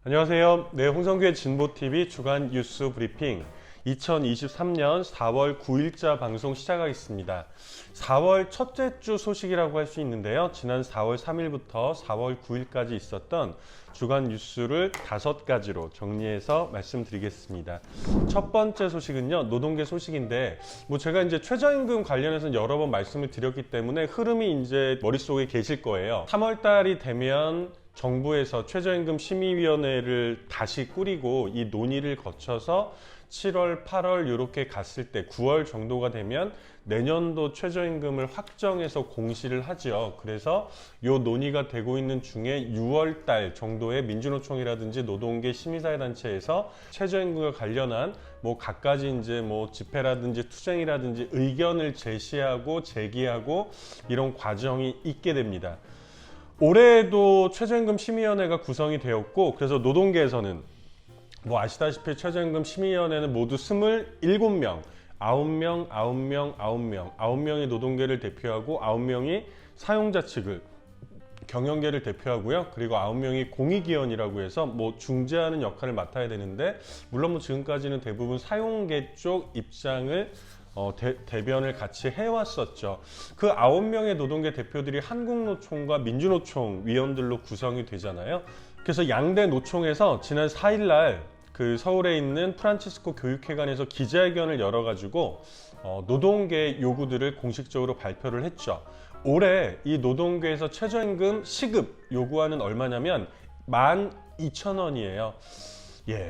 안녕하세요. 네, 홍성규의 진보TV 주간 뉴스 브리핑 2023년 4월 9일자 방송 시작하겠습니다. 4월 첫째 주 소식이라고 할 수 있는데요. 지난 4월 3일부터 4월 9일까지 있었던 주간 뉴스를 5가지로 정리해서 말씀드리겠습니다. 첫 번째 소식은요, 노동계 소식인데, 제가 이제 최저임금 관련해서 여러 번 말씀을 드렸기 때문에 흐름이 이제 머릿속에 계실 거예요. 3월 달이 되면 정부에서 최저임금 심의위원회를 다시 꾸리고 이 논의를 거쳐서 7월, 8월 이렇게 갔을 때 9월 정도가 되면 내년도 최저임금을 확정해서 공시를 하죠. 그래서 이 논의가 되고 있는 중에 6월 달 정도에 민주노총이라든지 노동계 시민사회단체에서 최저임금과 관련한 갖가지 이제 집회라든지 투쟁이라든지 의견을 제시하고 제기하고 이런 과정이 있게 됩니다. 올해도 최저임금 심의위원회가 구성이 되었고, 그래서 노동계에서는 아시다시피 최저임금 심의위원회는 모두 27명, 9명이 노동계를 대표하고 9명이 사용자 측을 경영계를 대표하고요. 그리고 9명이 공익위원이라고 해서 중재하는 역할을 맡아야 되는데, 물론 지금까지는 대부분 사용계 쪽 입장을 대변을 같이 해왔었죠. 그 9명의 노동계 대표들이 한국노총과 민주노총 위원들로 구성이 되잖아요. 그래서 양대 노총에서 지난 4일날 그 서울에 있는 프란치스코 교육회관에서 기자회견을 열어가지고 노동계 요구들을 공식적으로 발표를 했죠. 올해 이 노동계에서 최저임금 시급 요구하는 얼마냐면 12,000원이에요.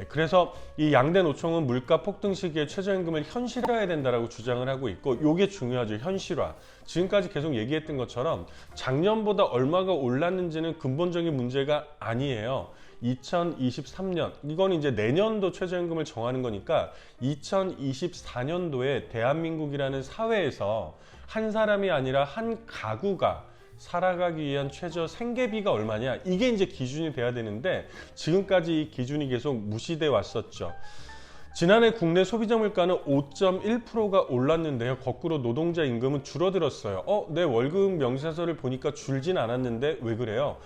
그래서 이 양대 노총은 물가 폭등 시기에 최저임금을 현실화해야 된다라고 주장을 하고 있고, 이게 중요하죠. 현실화. 지금까지 계속 얘기했던 것처럼 작년보다 얼마가 올랐는지는 근본적인 문제가 아니에요. 2023년, 이건 이제 내년도 최저임금을 정하는 거니까 2024년도에 대한민국이라는 사회에서 한 사람이 아니라 한 가구가 살아가기 위한 최저 생계비가 얼마냐, 이게 이제 기준이 돼야 되는데 지금까지 이 기준이 계속 무시돼 왔었죠. 지난해 국내 소비자 물가는 5.1%가 올랐는데요. 거꾸로 노동자 임금은 줄어들었어요. 내 월급 명세서를 보니까 줄진 않았는데 왜 그래요?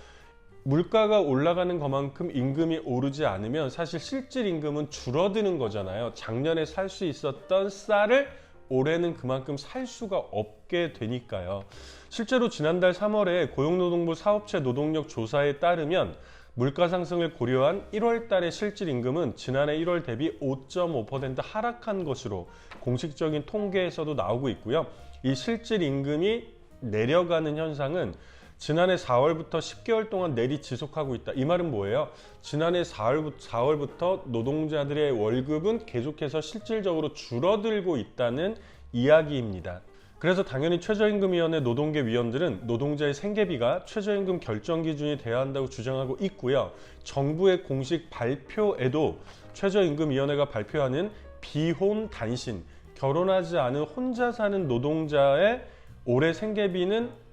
물가가 올라가는 것만큼 임금이 오르지 않으면 사실 실질 임금은 줄어드는 거잖아요. 작년에 살 수 있었던 쌀을 올해는 그만큼 살 수가 없게 되니까요. 실제로 지난달 3월에 고용노동부 사업체 노동력 조사에 따르면 물가 상승을 고려한 1월 달의 실질 임금은 지난해 1월 대비 5.5% 하락한 것으로 공식적인 통계에서도 나오고 있고요. 이 실질 임금이 내려가는 현상은 지난해 4월부터 10개월 동안 내리 지속하고 있다. 이 말은 뭐예요? 지난해 4월부터 노동자들의 월급은 계속해서 실질적으로 줄어들고 있다는 이야기입니다. 그래서 당연히 최저임금위원회 노동계 위원들은 노동자의 생계비가 최저임금 결정 기준이 되어야 한다고 주장하고 있고요. 정부의 공식 발표에도 최저임금위원회가 발표하는 비혼 단신, 결혼하지 않은 혼자 사는 노동자의 올해 생계비는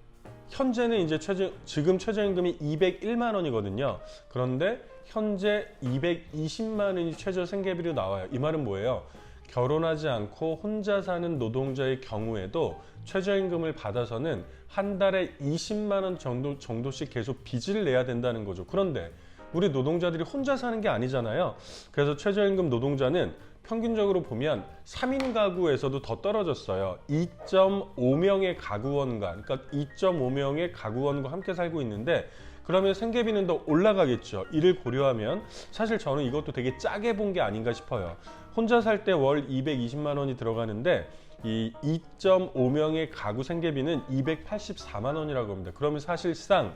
현재는 이제 지금 최저임금이 201만 원이거든요. 그런데 현재 220만 원이 최저 생계비로 나와요. 이 말은 뭐예요? 결혼하지 않고 혼자 사는 노동자의 경우에도 최저임금을 받아서는 한 달에 20만 원 정도씩 계속 빚을 내야 된다는 거죠. 그런데 우리 노동자들이 혼자 사는 게 아니잖아요. 그래서 최저임금 노동자는 평균적으로 보면 3인 가구에서도 더 떨어졌어요. 2.5명의 가구원과, 그러니까 2.5명의 가구원과 함께 살고 있는데, 그러면 생계비는 더 올라가겠죠. 이를 고려하면 사실 저는 이것도 되게 짜게 본 게 아닌가 싶어요. 혼자 살 때 월 220만 원이 들어가는데 이 2.5명의 가구 생계비는 284만 원이라고 합니다. 그러면 사실상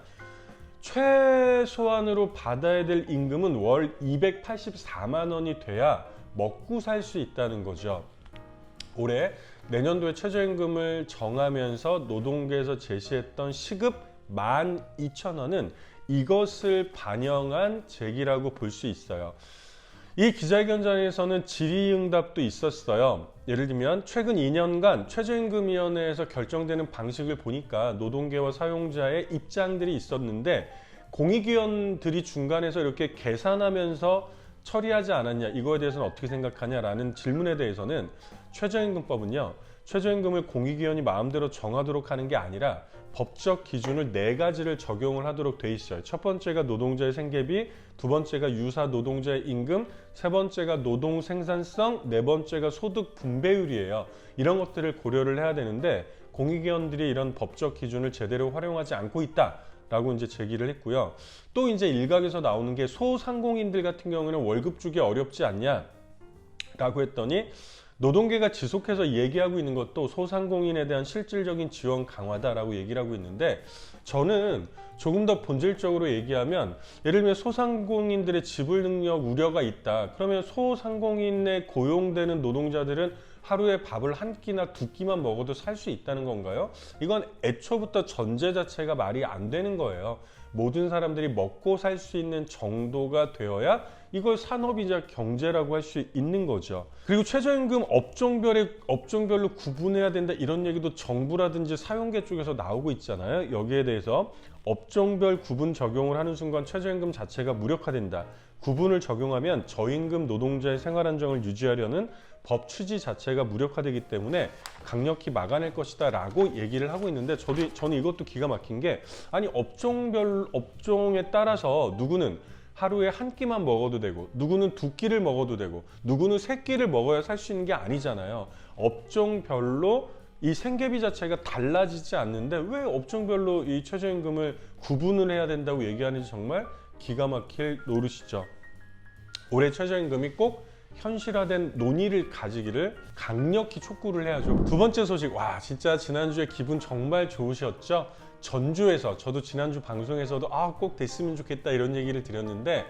최소한으로 받아야 될 임금은 월 284만 원이 돼야 먹고 살 수 있다는 거죠. 올해 내년도에 최저임금을 정하면서 노동계에서 제시했던 시급 12,000원은 이것을 반영한 제기라고 볼 수 있어요. 이 기자회견장에서는 질의응답도 있었어요. 예를 들면 최근 2년간 최저임금위원회에서 결정되는 방식을 보니까 노동계와 사용자의 입장들이 있었는데, 공익위원들이 중간에서 이렇게 계산하면서 처리하지 않았냐, 이거에 대해서는 어떻게 생각하냐라는 질문에 대해서는 최저임금법은요, 최저임금을 공익위원이 마음대로 정하도록 하는 게 아니라 법적 기준을 4가지를 적용을 하도록 돼 있어요. 첫 번째가 노동자의 생계비, 두 번째가 유사 노동자의 임금, 세 번째가 노동 생산성, 네 번째가 소득 분배율이에요. 이런 것들을 고려를 해야 되는데 공익위원들이 이런 법적 기준을 제대로 활용하지 않고 있다라고 이제 제기를 했고요. 또 이제 일각에서 나오는 게 소상공인들 같은 경우는 월급 주기 어렵지 않냐라고 했더니 노동계가 지속해서 얘기하고 있는 것도 소상공인에 대한 실질적인 지원 강화다라고 얘기를 하고 있는데, 저는 조금 더 본질적으로 얘기하면 예를 들면 소상공인들의 지불 능력 우려가 있다. 그러면 소상공인에 고용되는 노동자들은 하루에 밥을 한 끼나 두 끼만 먹어도 살 수 있다는 건가요? 이건 애초부터 전제 자체가 말이 안 되는 거예요. 모든 사람들이 먹고 살 수 있는 정도가 되어야 이걸 산업이자 경제라고 할 수 있는 거죠. 그리고 최저임금 업종별로 구분해야 된다, 이런 얘기도 정부라든지 사용계 쪽에서 나오고 있잖아요. 여기에 대해서 업종별 구분 적용을 하는 순간 최저임금 자체가 무력화된다. 구분을 적용하면 저임금 노동자의 생활 안정을 유지하려는 법 취지 자체가 무력화되기 때문에 강력히 막아낼 것이다 라고 얘기를 하고 있는데, 저는 이것도 기가 막힌 게, 아니 업종에 따라서 누구는 하루에 한 끼만 먹어도 되고 누구는 두 끼를 먹어도 되고 누구는 세 끼를 먹어야 살 수 있는 게 아니잖아요. 업종별로 이 생계비 자체가 달라지지 않는데 왜 업종별로 이 최저임금을 구분을 해야 된다고 얘기하는지 정말 기가 막힐 노릇이죠. 올해 최저임금이 꼭 현실화된 논의를 가지기를 강력히 촉구를 해야죠. 두 번째 소식, 와 진짜 지난주에 기분 정말 좋으셨죠? 전주에서, 저도 지난주 방송에서도 꼭 됐으면 좋겠다 이런 얘기를 드렸는데,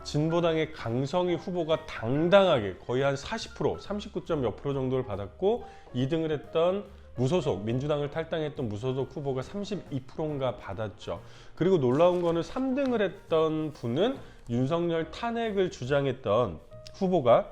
진보당의 강성희 후보가 당당하게 거의 한 40%, 39점 몇 프로 정도를 받았고, 2등을 했던 무소속, 민주당을 탈당했던 무소속 후보가 32%인가 받았죠. 그리고 놀라운 거는 3등을 했던 분은 윤석열 탄핵을 주장했던 후보가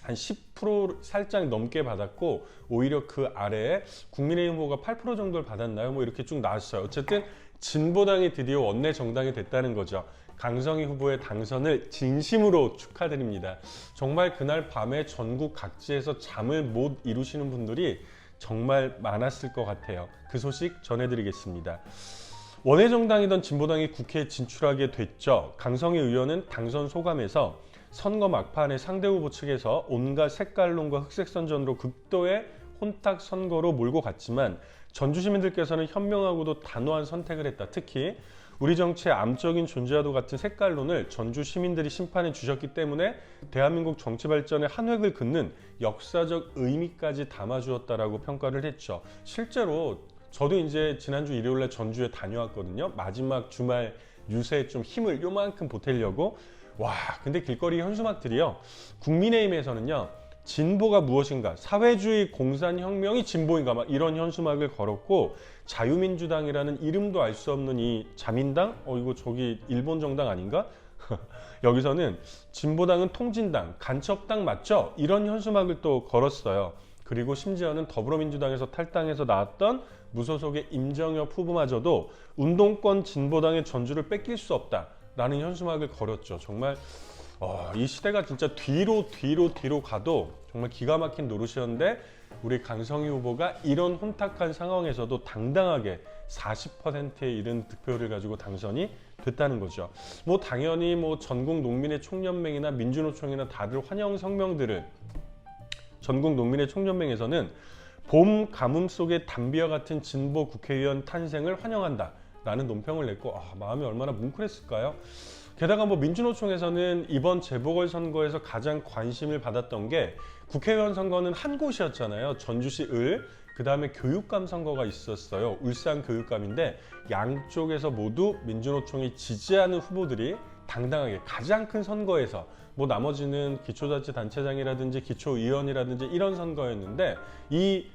한 10% 살짝 넘게 받았고, 오히려 그 아래에 국민의힘 후보가 8% 정도를 받았나요? 뭐 이렇게 쭉 나왔어요. 어쨌든 진보당이 드디어 원내 정당이 됐다는 거죠. 강성희 후보의 당선을 진심으로 축하드립니다. 정말 그날 밤에 전국 각지에서 잠을 못 이루시는 분들이 정말 많았을 것 같아요. 그 소식 전해드리겠습니다. 원외 정당이던 진보당이 국회에 진출하게 됐죠. 강성희 의원은 당선 소감에서 선거 막판에 상대 후보 측에서 온갖 색깔론과 흑색선전으로 극도의 혼탁 선거로 몰고 갔지만 전주 시민들께서는 현명하고도 단호한 선택을 했다. 특히 우리 정치의 암적인 존재와도 같은 색깔론을 전주 시민들이 심판해 주셨기 때문에 대한민국 정치 발전의 한 획을 긋는 역사적 의미까지 담아주었다라고 평가를 했죠. 실제로 저도 이제 지난주 일요일에 전주에 다녀왔거든요. 마지막 주말 유세에 좀 힘을 요만큼 보태려고. 와, 근데 길거리 현수막들이요, 국민의힘에서는요, 진보가 무엇인가, 사회주의 공산혁명이 진보인가, 막 이런 현수막을 걸었고, 자유민주당이라는 이름도 알 수 없는 이 자민당? 이거 저기 일본 정당 아닌가? 여기서는 진보당은 통진당, 간첩당 맞죠? 이런 현수막을 또 걸었어요. 그리고 심지어는 더불어민주당에서 탈당해서 나왔던 무소속의 임정혁 후보마저도 운동권 진보당의 전주를 뺏길 수 없다 라는 현수막을 걸었죠. 정말 이 시대가 진짜 뒤로 가도 정말 기가 막힌 노릇이었는데, 우리 강성희 후보가 이런 혼탁한 상황에서도 당당하게 40%에 이른 득표를 가지고 당선이 됐다는 거죠. 뭐 당연히 뭐 전국 농민의 총연맹이나 민주노총이나 다들 환영 성명들을, 전국 농민의 총연맹에서는 봄 가뭄 속의 담비와 같은 진보 국회의원 탄생을 환영한다 라는 논평을 냈고, 마음이 얼마나 뭉클했을까요? 게다가 뭐 민주노총에서는 이번 재보궐선거에서 가장 관심을 받았던 게, 국회의원 선거는 한 곳이었잖아요. 전주시 을, 그 다음에 교육감 선거가 있었어요. 울산 교육감인데, 양쪽에서 모두 민주노총이 지지하는 후보들이 당당하게 가장 큰 선거에서, 뭐 나머지는 기초자치단체장이라든지 기초의원이라든지 이런 선거였는데, 이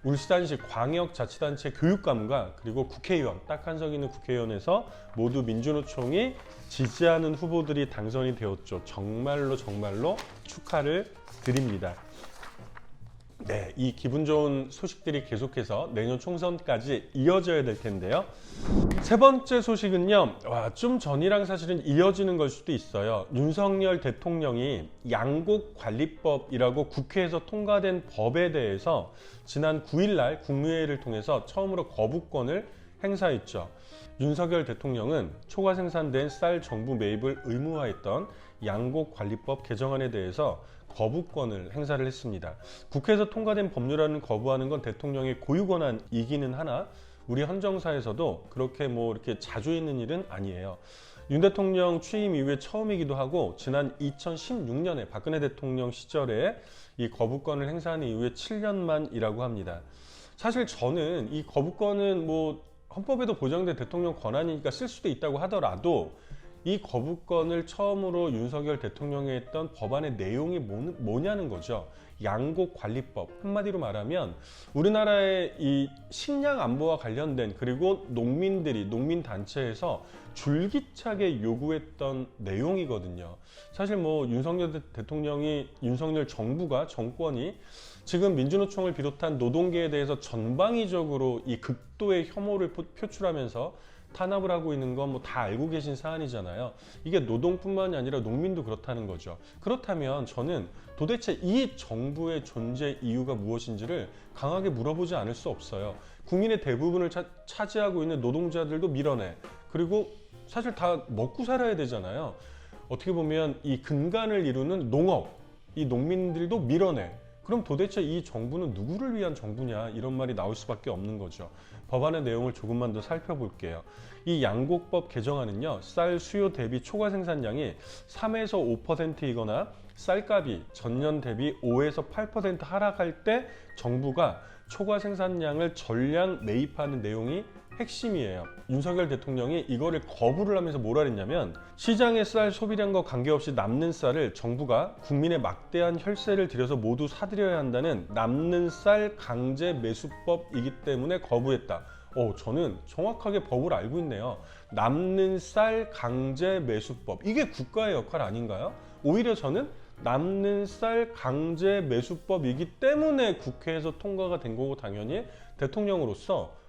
울산시 광역자치단체 교육감과 그리고 국회의원, 딱 한 석 있는 국회의원에서 모두 민주노총이 지지하는 후보들이 당선이 되었죠. 정말로 축하를 드립니다. 네, 이 기분 좋은 소식들이 계속해서 내년 총선까지 이어져야 될 텐데요. 세 번째 소식은요, 좀 전이랑 사실은 이어지는 걸 수도 있어요. 윤석열 대통령이 양곡관리법이라고 국회에서 통과된 법에 대해서 지난 9일날 국무회의를 통해서 처음으로 거부권을 행사했죠. 윤석열 대통령은 초과 생산된 쌀 정부 매입을 의무화했던 양곡관리법 개정안에 대해서 거부권을 행사를 했습니다. 국회에서 통과된 법률안을 거부하는 건 대통령의 고유 권한이기는 하나 우리 헌정사에서도 그렇게 이렇게 자주 있는 일은 아니에요. 윤 대통령 취임 이후에 처음이기도 하고 지난 2016년에 박근혜 대통령 시절에 이 거부권을 행사한 이후에 7년 만이라고 합니다. 사실 저는 이 거부권은 헌법에도 보장된 대통령 권한이니까 쓸 수도 있다고 하더라도 이 거부권을 처음으로 윤석열 대통령이 했던 법안의 내용이 뭐냐는 거죠. 양곡관리법, 한마디로 말하면 우리나라의 이 식량 안보와 관련된, 그리고 농민단체에서 줄기차게 요구했던 내용이거든요. 사실 윤석열 대통령이, 윤석열 정권이 지금 민주노총을 비롯한 노동계에 대해서 전방위적으로 이 극도의 혐오를 표출하면서 탄압을 하고 있는 건 다 알고 계신 사안이잖아요. 이게 노동뿐만이 아니라 농민도 그렇다는 거죠. 그렇다면 저는 도대체 이 정부의 존재 이유가 무엇인지를 강하게 물어보지 않을 수 없어요. 국민의 대부분을 차지하고 있는 노동자들도 밀어내. 그리고 사실 다 먹고 살아야 되잖아요. 어떻게 보면 이 근간을 이루는 농업, 이 농민들도 밀어내. 그럼 도대체 이 정부는 누구를 위한 정부냐, 이런 말이 나올 수밖에 없는 거죠. 법안의 내용을 조금만 더 살펴볼게요. 이 양곡법 개정안은요, 쌀 수요 대비 초과 생산량이 3에서 5%이거나 쌀값이 전년 대비 5에서 8% 하락할 때 정부가 초과 생산량을 전량 매입하는 내용이 핵심이에요. 윤석열 대통령이 이거를 거부를 하면서 뭐라 그랬냐면, 시장의 쌀 소비량과 관계없이 남는 쌀을 정부가 국민의 막대한 혈세를 들여서 모두 사들여야 한다는 남는 쌀 강제 매수법이기 때문에 거부했다. 저는 정확하게 법을 알고 있네요. 남는 쌀 강제 매수법, 이게 국가의 역할 아닌가요? 오히려 저는 남는 쌀 강제 매수법이기 때문에 국회에서 통과가 된 거고, 당연히 대통령으로서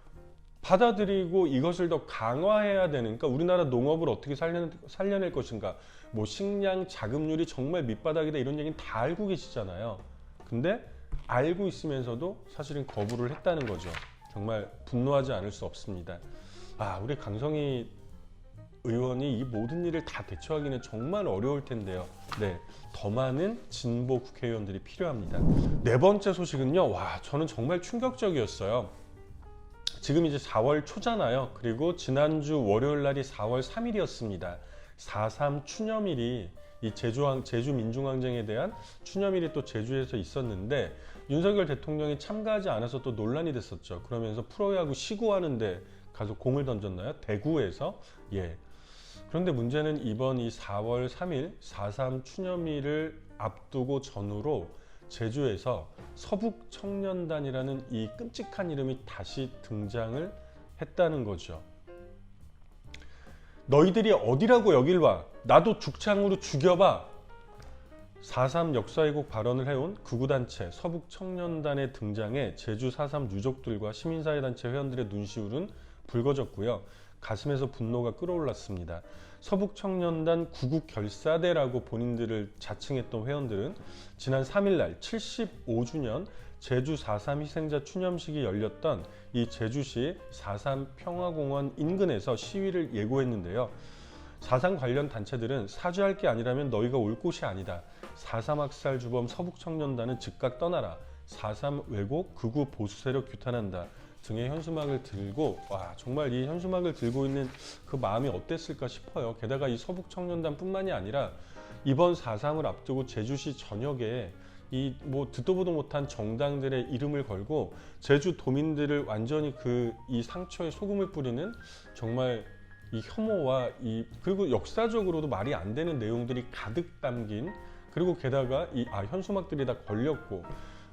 받아들이고 이것을 더 강화해야 되는, 그러니까 우리나라 농업을 어떻게 살려낼 것인가, 식량 자급률이 정말 밑바닥이다, 이런 얘기는 다 알고 계시잖아요. 근데 알고 있으면서도 사실은 거부를 했다는 거죠. 정말 분노하지 않을 수 없습니다. 우리 강성희 의원이 이 모든 일을 다 대처하기는 정말 어려울 텐데요. 네, 더 많은 진보 국회의원들이 필요합니다. 네 번째 소식은요, 저는 정말 충격적이었어요. 지금 이제 4월 초잖아요. 그리고 지난주 월요일 날이 4월 3일이었습니다. 4.3 추념일이, 이 제주 민중항쟁에 대한 추념일이 또 제주에서 있었는데, 윤석열 대통령이 참가하지 않아서 또 논란이 됐었죠. 그러면서 프로야구 시구하는데 가서 공을 던졌나요? 대구에서. 그런데 문제는 이번 이 4월 3일 4.3 추념일을 앞두고 전후로 제주에서 서북청년단이라는 이 끔찍한 이름이 다시 등장을 했다는 거죠. 너희들이 어디라고 여길 와? 나도 죽창으로 죽여봐. 4.3 역사 왜곡 발언을 해온 극우단체 서북청년단의 등장에 제주 4.3 유족들과 시민사회단체 회원들의 눈시울은 붉어졌고요. 가슴에서 분노가 끓어올랐습니다. 서북청년단 구국결사대라고 본인들을 자칭했던 회원들은 지난 3일날 75주년 제주 4.3 희생자 추념식이 열렸던 이 제주시 4.3 평화공원 인근에서 시위를 예고했는데요. 4.3 관련 단체들은 사죄할 게 아니라면 너희가 올 곳이 아니다. 4.3 학살 주범 서북청년단은 즉각 떠나라. 4.3 왜곡 극우 보수 세력 규탄한다. 등의 현수막을 들고, 정말 이 현수막을 들고 있는 그 마음이 어땠을까 싶어요. 게다가 이 서북청년단뿐만이 아니라 이번 4.3을 앞두고 제주시 전역에 이 듣도 보도 못한 정당들의 이름을 걸고 제주 도민들을 완전히 이 상처에 소금을 뿌리는, 정말 이 혐오와 그리고 역사적으로도 말이 안 되는 내용들이 가득 담긴, 그리고 게다가 현수막들이 다 걸렸고,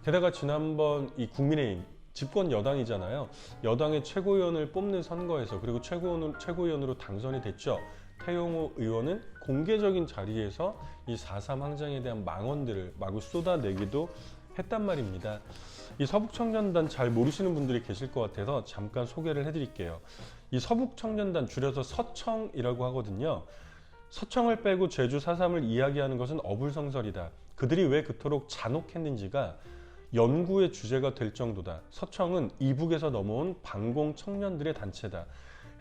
게다가 지난번 이 국민의힘 집권 여당이잖아요. 여당의 최고위원을 뽑는 선거에서, 그리고 최고위원으로 당선이 됐죠. 태용호 의원은 공개적인 자리에서 이 4.3 항쟁에 대한 망언들을 마구 쏟아내기도 했단 말입니다. 이 서북청년단 잘 모르시는 분들이 계실 것 같아서 잠깐 소개를 해드릴게요. 이 서북청년단 줄여서 서청이라고 하거든요. 서청을 빼고 제주 4.3을 이야기하는 것은 어불성설이다. 그들이 왜 그토록 잔혹했는지가 연구의 주제가 될 정도다. 서청은 이북에서 넘어온 반공 청년들의 단체다.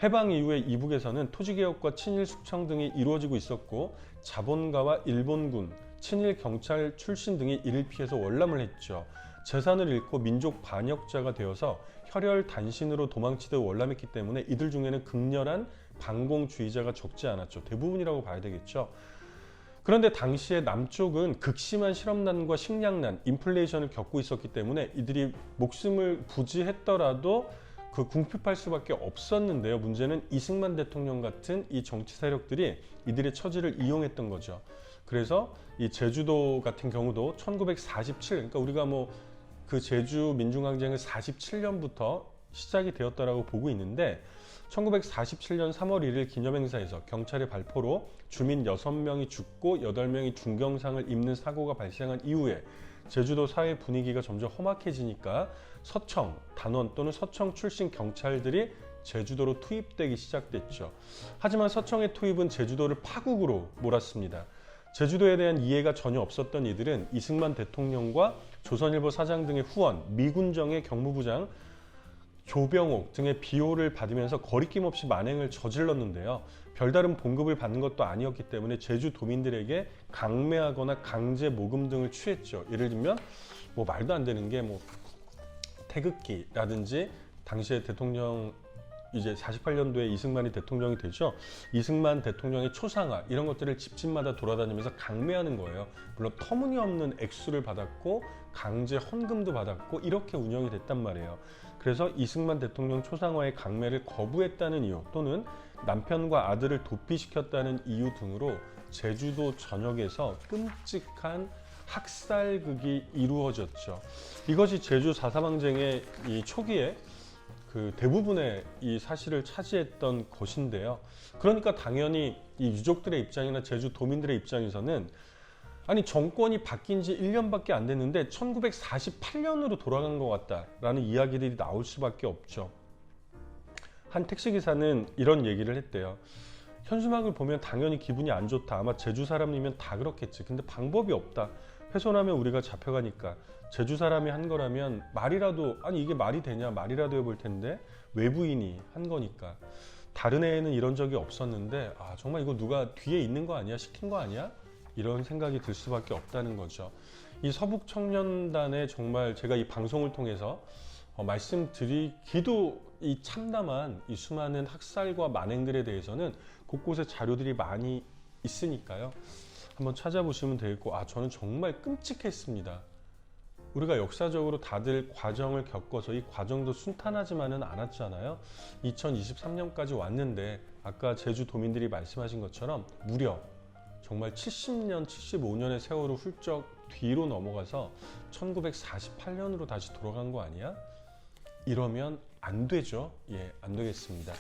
해방 이후에 이북에서는 토지개혁과 친일 숙청 등이 이루어지고 있었고 자본가와 일본군, 친일 경찰 출신 등이 이를 피해서 월남을 했죠. 재산을 잃고 민족 반역자가 되어서 혈혈 단신으로 도망치듯 월남했기 때문에 이들 중에는 극렬한 반공주의자가 적지 않았죠. 대부분이라고 봐야 되겠죠. 그런데 당시에 남쪽은 극심한 실업난과 식량난, 인플레이션을 겪고 있었기 때문에 이들이 목숨을 부지했더라도 그 궁핍할 수밖에 없었는데요. 문제는 이승만 대통령 같은 이 정치 세력들이 이들의 처지를 이용했던 거죠. 그래서 이 제주도 같은 경우도 1947, 그러니까 우리가 뭐 그 제주 민중항쟁을 47년부터 시작이 되었다라고 보고 있는데 1947년 3월 1일 기념행사에서 경찰의 발포로 주민 6명이 죽고 8명이 중경상을 입는 사고가 발생한 이후에 제주도 사회 분위기가 점점 험악해지니까 서청, 단원 또는 서청 출신 경찰들이 제주도로 투입되기 시작됐죠. 하지만 서청의 투입은 제주도를 파국으로 몰았습니다. 제주도에 대한 이해가 전혀 없었던 이들은 이승만 대통령과 조선일보 사장 등의 후원, 미군정의 경무부장 조병옥 등의 비호를 받으면서 거리낌 없이 만행을 저질렀는데요. 별다른 봉급을 받는 것도 아니었기 때문에 제주 도민들에게 강매하거나 강제 모금 등을 취했죠. 예를 들면 뭐 말도 안 되는 게 뭐 태극기라든지 당시에 대통령 이제 48년도에 이승만이 대통령이 되죠. 이승만 대통령의 초상화 이런 것들을 집집마다 돌아다니면서 강매하는 거예요. 물론 터무니없는 액수를 받았고 강제 헌금도 받았고 이렇게 운영이 됐단 말이에요. 그래서 이승만 대통령 초상화의 강매를 거부했다는 이유 또는 남편과 아들을 도피시켰다는 이유 등으로 제주도 전역에서 끔찍한 학살극이 이루어졌죠. 이것이 제주 4.3 항쟁의 이 초기에 그 대부분의 이 사실을 차지했던 것인데요. 그러니까 당연히 이 유족들의 입장이나 제주 도민들의 입장에서는 아니 정권이 바뀐 지 1년밖에 안 됐는데 1948년으로 돌아간 것 같다라는 이야기들이 나올 수밖에 없죠. 한 택시기사는 이런 얘기를 했대요. 현수막을 보면 당연히 기분이 안 좋다. 아마 제주 사람이면 다 그렇겠지. 근데 방법이 없다. 훼손하면 우리가 잡혀가니까. 제주 사람이 한 거라면 말이라도 아니 이게 말이 되냐 말이라도 해볼 텐데 외부인이 한 거니까. 다른 애에는 이런 적이 없었는데 아 정말 이거 누가 뒤에 있는 거 아니야? 시킨 거 아니야? 이런 생각이 들 수밖에 없다는 거죠. 이 서북청년단에 정말 제가 이 방송을 통해서 말씀드리기도 이 참담한 이 수많은 학살과 만행들에 대해서는 곳곳에 자료들이 많이 있으니까요. 한번 찾아보시면 되겠고 저는 정말 끔찍했습니다. 우리가 역사적으로 다들 과정을 겪어서 이 과정도 순탄하지만은 않았잖아요. 2023년까지 왔는데 아까 제주 도민들이 말씀하신 것처럼 무려 정말 70년, 75년의 세월을 훌쩍 뒤로 넘어가서 1948년으로 다시 돌아간 거 아니야? 이러면 안 되죠. 예, 안 되겠습니다.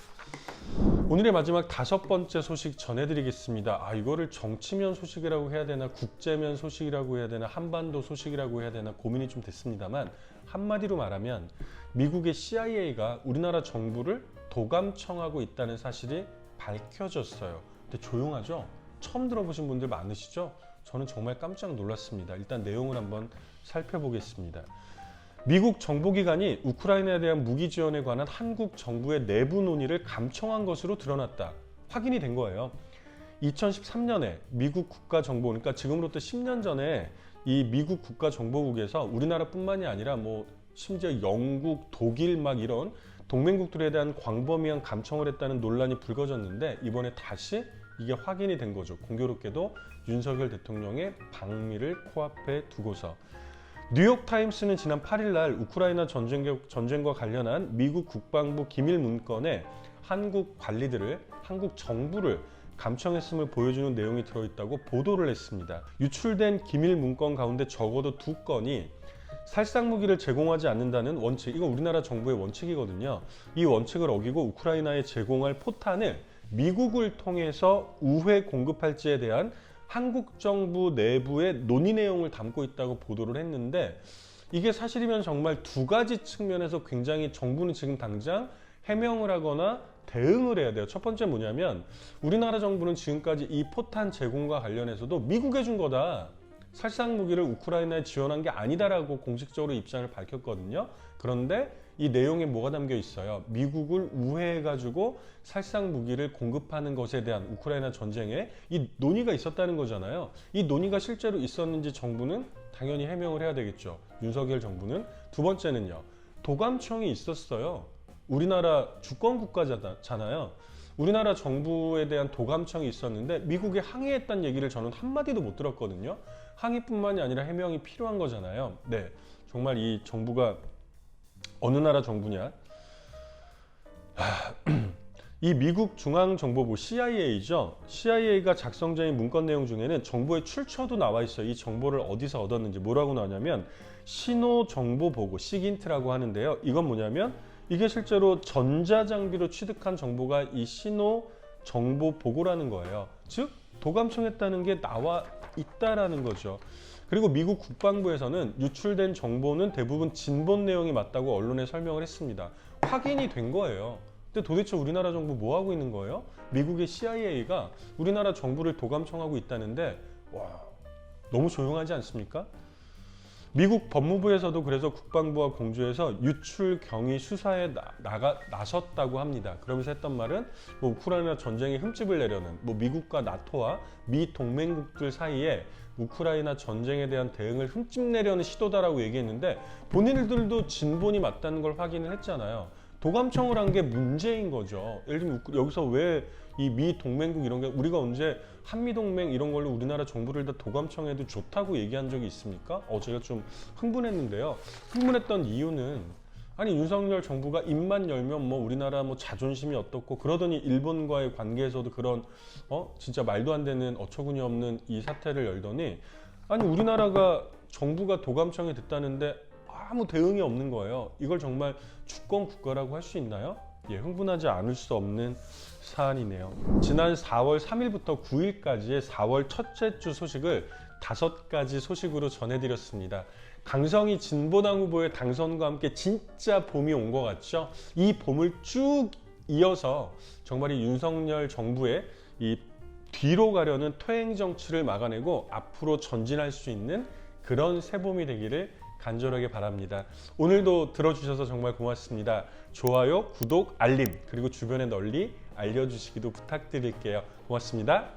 오늘의 마지막 5번째 소식 전해드리겠습니다. 이거를 정치면 소식이라고 해야 되나 국제면 소식이라고 해야 되나 한반도 소식이라고 해야 되나 고민이 좀 됐습니다만 한마디로 말하면 미국의 CIA가 우리나라 정부를 도감청하고 있다는 사실이 밝혀졌어요. 근데 조용하죠? 처음 들어보신 분들 많으시죠? 저는 정말 깜짝 놀랐습니다. 일단 내용을 한번 살펴보겠습니다. 미국 정보기관이 우크라이나에 대한 무기 지원에 관한 한국 정부의 내부 논의를 감청한 것으로 드러났다. 확인이 된 거예요. 2013년에 미국 국가정보, 그러니까 지금으로부터 10년 전에 이 미국 국가정보국에서 우리나라뿐만이 아니라 뭐 심지어 영국, 독일 막 이런 동맹국들에 대한 광범위한 감청을 했다는 논란이 불거졌는데 이번에 다시 이게 확인이 된 거죠. 공교롭게도 윤석열 대통령의 방미를 코앞에 두고서. 뉴욕타임스는 지난 8일 날 우크라이나 전쟁과 관련한 미국 국방부 기밀 문건에 한국 관리들을, 한국 정부를 감청했음을 보여주는 내용이 들어있다고 보도를 했습니다. 유출된 기밀 문건 가운데 적어도 2건이 살상무기를 제공하지 않는다는 원칙, 이건 우리나라 정부의 원칙이거든요. 이 원칙을 어기고 우크라이나에 제공할 포탄을 미국을 통해서 우회 공급할지에 대한 한국 정부 내부의 논의 내용을 담고 있다고 보도를 했는데 이게 사실이면 정말 두 가지 측면에서 굉장히 정부는 지금 당장 해명을 하거나 대응을 해야 돼요. 첫 번째 뭐냐면 우리나라 정부는 지금까지 이 포탄 제공과 관련해서도 미국에 준 거다. 살상 무기를 우크라이나에 지원한 게 아니다라고 공식적으로 입장을 밝혔거든요. 그런데 이 내용에 뭐가 담겨 있어요? 미국을 우회해가지고 살상 무기를 공급하는 것에 대한 우크라이나 전쟁에 이 논의가 있었다는 거잖아요. 이 논의가 실제로 있었는지 정부는 당연히 해명을 해야 되겠죠. 윤석열 정부는. 두 번째는요. 도감청이 있었어요. 우리나라 주권 국가잖아요. 우리나라 정부에 대한 도감청이 있었는데 미국에 항의했다는 얘기를 저는 한마디도 못 들었거든요. 항의뿐만이 아니라 해명이 필요한 거잖아요. 네, 정말 이 정부가 어느 나라 정부냐? 이 미국 중앙정보부 CIA죠. CIA가 작성자인 문건 내용 중에는 정보의 출처도 나와 있어요. 이 정보를 어디서 얻었는지 뭐라고 나오냐면 신호정보보고 시긴트라고 하는데요. 이건 뭐냐면 이게 실제로 전자장비로 취득한 정보가 이 신호정보보고라는 거예요. 즉 도감청했다는 게 나와 있다라는 거죠. 그리고 미국 국방부에서는 유출된 정보는 대부분 진본 내용이 맞다고 언론에 설명을 했습니다. 확인이 된 거예요. 근데 도대체 우리나라 정부 뭐 하고 있는 거예요? 미국의 CIA가 우리나라 정부를 도감청하고 있다는데 와, 너무 조용하지 않습니까? 미국 법무부에서도 그래서 국방부와 공조해서 유출 경위 수사에 나섰다고 합니다. 그러면서 했던 말은 뭐 우크라이나 전쟁에 흠집을 내려는 뭐 미국과 나토와 미 동맹국들 사이에 우크라이나 전쟁에 대한 대응을 흠집내려는 시도다라고 얘기했는데 본인들도 진본이 맞다는 걸 확인을 했잖아요. 도감청을 한 게 문제인 거죠. 예를 들면 여기서 왜 이 미 동맹국 이런 게 우리가 언제 한미 동맹 이런 걸로 우리나라 정부를 다 도감청해도 좋다고 얘기한 적이 있습니까? 제가 좀 흥분했는데요. 흥분했던 이유는 아니 윤석열 정부가 입만 열면 뭐 우리나라 뭐 자존심이 어떻고 그러더니 일본과의 관계에서도 그런 진짜 말도 안 되는 어처구니 없는 이 사태를 열더니 아니 우리나라가 정부가 도감청에 됐다는데 아무 대응이 없는 거예요. 이걸 정말 주권 국가라고 할 수 있나요? 예, 흥분하지 않을 수 없는 사안이네요. 지난 4월 3일부터 9일까지의 4월 첫째 주 소식을 5가지 소식으로 전해드렸습니다. 강성희 진보당 후보의 당선과 함께 진짜 봄이 온 것 같죠? 이 봄을 쭉 이어서 정말 이 윤석열 정부의 이 뒤로 가려는 퇴행 정치를 막아내고 앞으로 전진할 수 있는 그런 새봄이 되기를 간절하게 바랍니다. 오늘도 들어주셔서 정말 고맙습니다. 좋아요, 구독, 알림 그리고 주변에 널리 알려주시기도 부탁드릴게요. 고맙습니다.